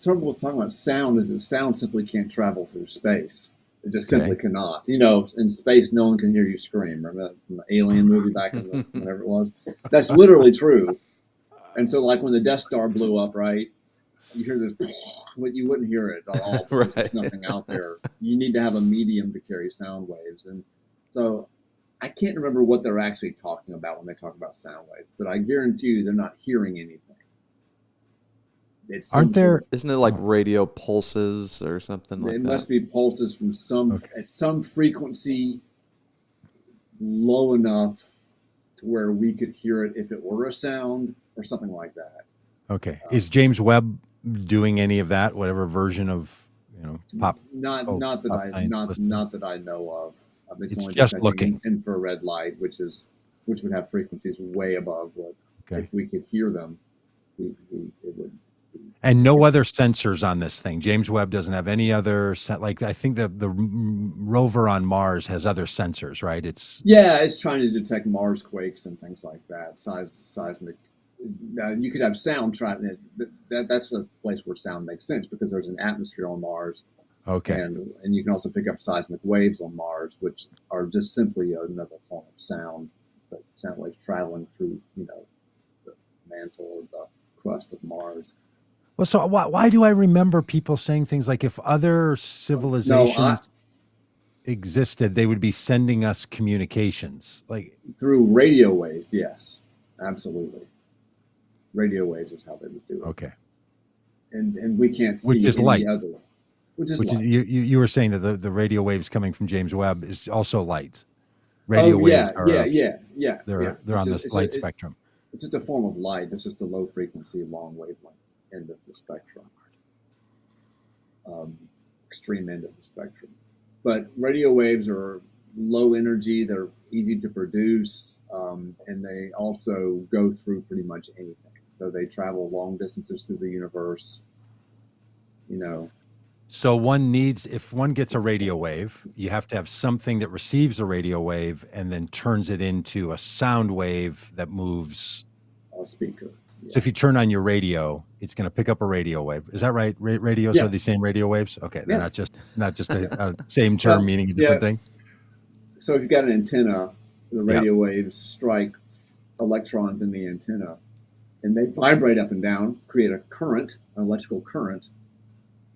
trouble with talking about sound is that sound simply can't travel through space. It just simply cannot. In space, no one can hear you scream. Remember from the Alien movie back in whenever it was? That's literally true. And so, like when the Death Star blew up, right? You hear this, but you wouldn't hear it at all. Right. There's nothing out there. You need to have a medium to carry sound waves. And so I can't remember what they're actually talking about when they talk about sound waves, but I guarantee you they're not hearing anything. Isn't it like radio pulses or something like that? It must be pulses from at some frequency low enough to where we could hear it if it were a sound or something like that. Okay. Is James Webb doing any of that? Whatever version of pop? Not that I know of. It's only just detecting looking infrared light, which would have frequencies way above what. Okay. If we could hear them, it would. And no other sensors on this thing. James Webb doesn't have any other like I think the rover on Mars has other sensors, right? It's trying to detect Mars quakes and things like that. Seismic. You could have sound trying. That's the place where sound makes sense because there's an atmosphere on Mars. Okay. And you can also pick up seismic waves on Mars, which are just simply another form of sound, but sound waves traveling through the mantle or the crust of Mars. Well, so why do I remember people saying things like if other civilizations existed, they would be sending us communications like through radio waves? Yes, absolutely. Radio waves is how they would do it. Okay. And we can't see which is light. Other. Which is light. You were saying that the radio waves coming from James Webb is also light. Radio waves are they're on this light spectrum. It's just a form of light. It's just a low frequency, long wavelength end of the spectrum. Extreme end of the spectrum. But radio waves are low energy. They're easy to produce, and they also go through pretty much anything. So they travel long distances through the universe. So if one gets a radio wave, you have to have something that receives a radio wave and then turns it into a sound wave that moves. A speaker. Yeah. So if you turn on your radio, it's going to pick up a radio wave. Is that right? Radios are the same radio waves? Okay, they're not just a same term meaning a different thing. So if you've got an antenna, the radio waves strike electrons in the antenna, and they vibrate up and down, create a current, an electrical current,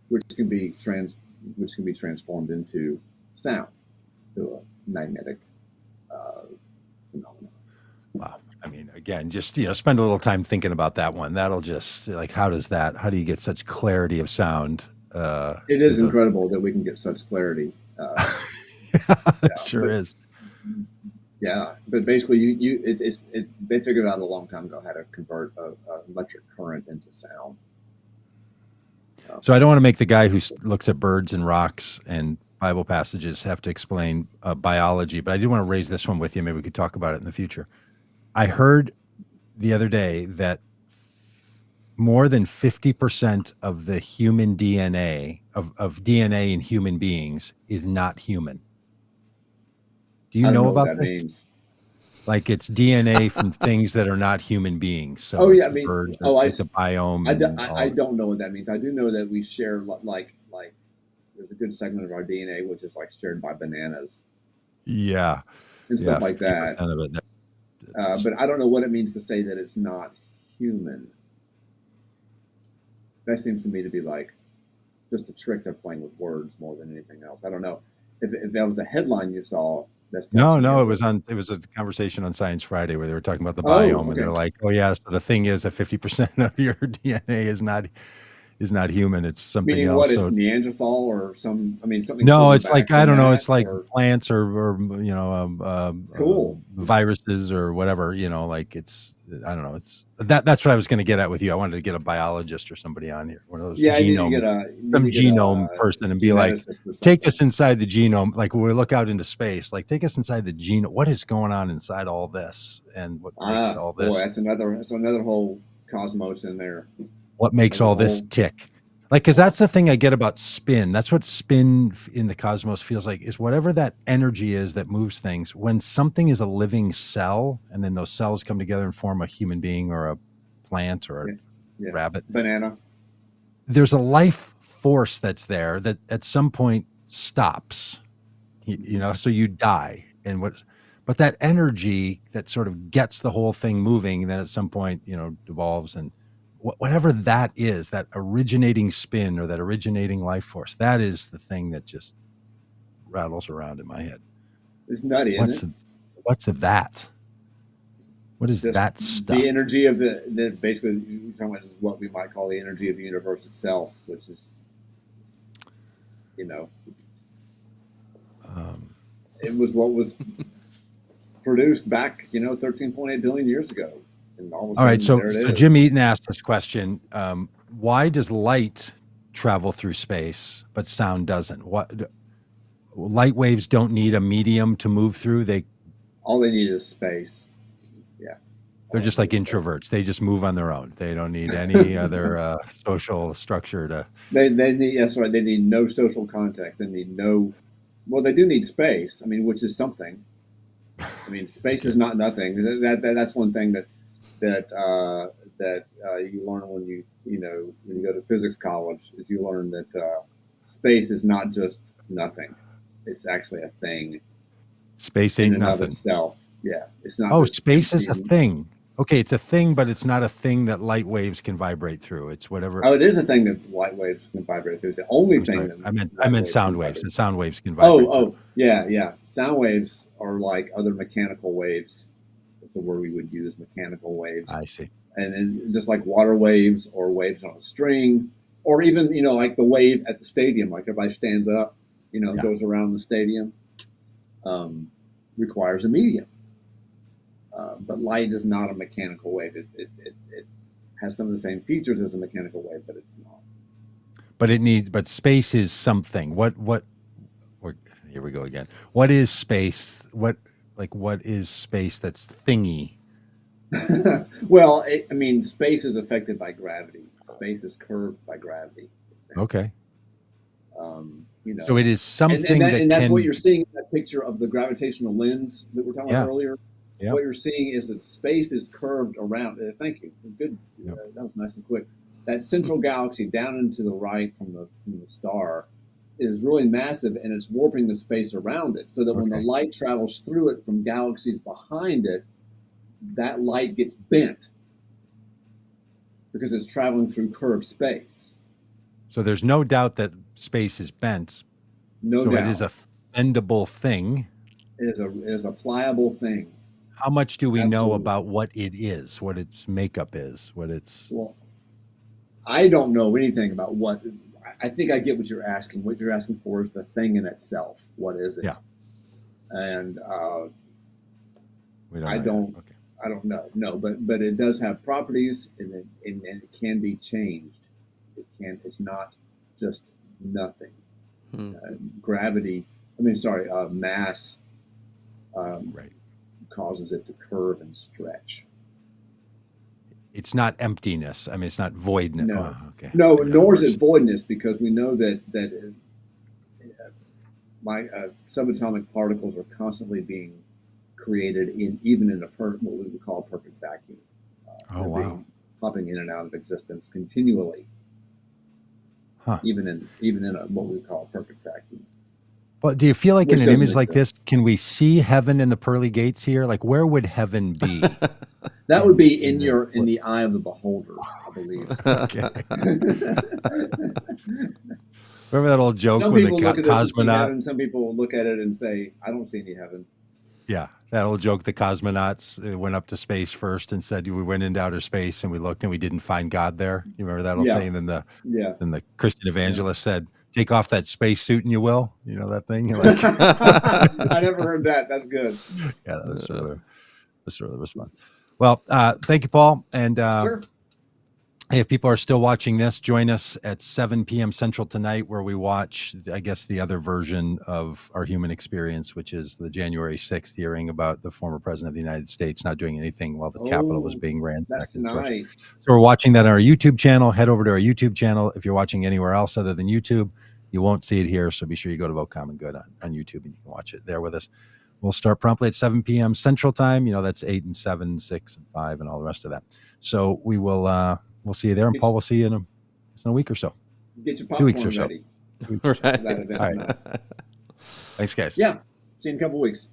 which can be transformed into sound, to a magnetic phenomenon. Wow. I mean, again, just spend a little time thinking about that one. That'll just how do you get such clarity of sound? It is incredible that we can get such clarity. It sure is. Yeah, but basically, they figured out a long time ago how to convert an electric current into sound. So I don't want to make the guy who looks at birds and rocks and Bible passages have to explain biology, but I do want to raise this one with you. Maybe we could talk about it in the future. I heard the other day that more than 50% of the human DNA, of DNA in human beings, is not human. Do you know about this? Means. Like it's DNA from things that are not human beings. So birds, it's a biome. I don't know what that means. I do know that we share like there's a good segment of our DNA which is shared by bananas. Yeah. And stuff like that. But I don't know what it means to say that it's not human. That seems to me to be just a trick they're playing with words more than anything else. I don't know if that was a headline you saw. No, it was a conversation on Science Friday where they were talking about the biome, and they're like, "Oh yeah, so the thing is that 50% of your DNA is not human. It's something Meaning else." What is Neanderthal or something? No, it's I don't know. It's like plants or cool viruses or whatever. It's I don't know. It's that's what I was going to get at with you. I wanted to get a biologist or somebody on here, one of those genome person, and be like, take us inside the genome. Like when we look out into space, take us inside the genome. What is going on inside all this, and what makes all this? Boy, that's another whole cosmos in there. What makes all this tick? Because that's the thing I get about spin. That's what spin in the cosmos feels like, is whatever that energy is that moves things. When something is a living cell, and then those cells come together and form a human being or a plant or a rabbit. Banana. There's a life force that's there that at some point stops, so you die. But that energy that sort of gets the whole thing moving, and then at some point, devolves, and whatever that is, that originating spin or that originating life force, that is the thing that just rattles around in my head. It's nutty, isn't it? What's that? What is just that stuff? The energy of the basically you're talking about is what we might call the energy of the universe itself, which is, it was what was produced back, 13.8 billion years ago. And all right, so is. Jim Eaton asked this question: why does light travel through space but sound doesn't? What light waves don't need a medium to move through? All they need is space. Yeah, they're just like introverts. They just move on their own. They don't need any other social structure to. They need, that's right. They need no social contact. They need no. Well, they do need space. I mean, which is something. I mean, space is not nothing. That's one thing that you learn when you go to physics college, is you learn that space is not just nothing. It's actually a thing. Space ain't nothing. Of itself. Yeah, it's not. Oh, space is a thing. Okay, it's a thing, but it's not a thing that light waves can vibrate through. It's whatever. Oh, it is a thing that light waves can vibrate through. It's the only thing that I meant sound waves. And sound waves can vibrate. Oh, yeah. Sound waves are like other mechanical waves. That's the word we would use, mechanical waves. I see. And just like water waves or waves on a string, or even, like the wave at the stadium, like everybody stands up, goes around the stadium, requires a medium. But light is not a mechanical wave. It has some of the same features as a mechanical wave, but it's not. But space is something. Here we go again. What is space? What is space that's thingy? Well, space is affected by gravity. Space is curved by gravity. Okay. So it is something and that's what you're seeing in that picture of the gravitational lens that we were talking about earlier. Yep. What you're seeing is that space is curved around. Thank you. Good. Yep. That was nice and quick. That central galaxy down and to the right from the star is really massive, and it's warping the space around it, so that when the light travels through it from galaxies behind it, that light gets bent because it's traveling through curved space. So there's no doubt that space is bent. No doubt. It is a bendable thing. It is a pliable thing. How much do we know about what it is, what its makeup is, what it's... Well, I don't know anything about what... I think I get what you're asking. What you're asking for is the thing in itself. What is it? Yeah. And I don't know. No, but it does have properties, and it can be changed. It's not just nothing. Gravity. Mass. Causes it to curve and stretch. It's not emptiness. It's not voidness. No, nor is it voidness, because we know that subatomic particles are constantly being created even in what we would call a perfect vacuum. Being popping in and out of existence continually. Even in what we call a perfect vacuum. Well, do you feel like in an image like this, can we see heaven in the pearly gates here? Like, where would heaven be? That would be in the eye of the beholder, I believe. Okay. Remember that old joke when the cosmonaut? Some people look at it and say, "I don't see any heaven." Yeah, that old joke. The cosmonauts went up to space first and said, "We went into outer space and we looked and we didn't find God there." You remember that old thing? And then the Christian evangelist said, "Take off that space suit and you will." You know that thing? Like, I never heard that. That's good. Yeah, that was sort of the response. Well, thank you, Paul. And sure. Hey, if people are still watching this, join us at 7 p.m. Central tonight, where we watch, I guess, the other version of Our Human Experience, which is the January 6th hearing about the former president of the United States not doing anything while the Capitol was being ransacked. That's nice. So we're watching that on our YouTube channel. Head over to our YouTube channel. If you're watching anywhere else other than YouTube, you won't see it here. So be sure you go to Vote Common Good on YouTube and you can watch it there with us. We'll start promptly at 7 p.m. Central Time. That's 8 and 7, 6 and 5 and all the rest of that. So we will... we'll see you there, and Paul, we'll see you in a week or so. Get your popcorn 2 weeks or so. ready. All right. Thanks, guys. Yeah. See you in a couple of weeks.